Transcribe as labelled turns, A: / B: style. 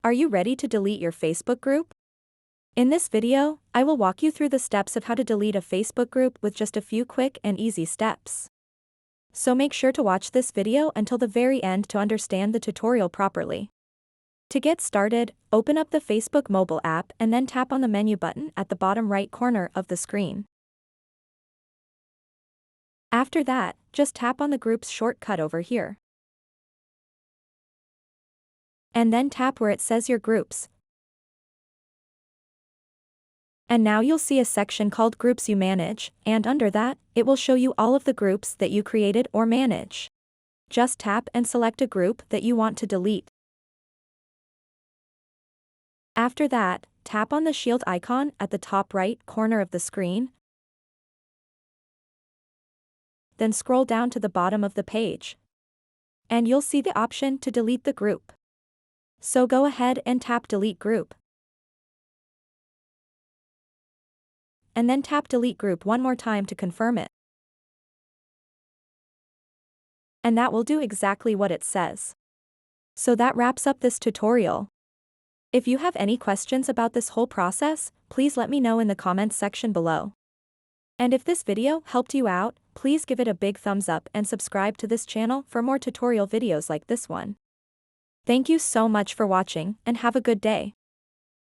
A: Are you ready to delete your Facebook group? In this video, I will walk you through the steps of how to delete a Facebook group with just a few quick and easy steps. So make sure to watch this video until the very end to understand the tutorial properly. To get started, open up the Facebook mobile app and then tap on the menu button at the bottom right corner of the screen. After that, just tap on the group's shortcut over here. And then tap where it says your groups. And now you'll see a section called Groups You Manage, and under that, it will show you all of the groups that you created or manage. Just tap and select a group that you want to delete. After that, tap on the shield icon at the top right corner of the screen. Then scroll down to the bottom of the page. And you'll see the option to delete the group. So go ahead and tap Delete Group. And then tap Delete Group one more time to confirm it. And that will do exactly what it says. So that wraps up this tutorial. If you have any questions about this whole process, please let me know in the comments section below. And if this video helped you out, please give it a big thumbs up and subscribe to this channel for more tutorial videos like this one. Thank you so much for watching and have a good day.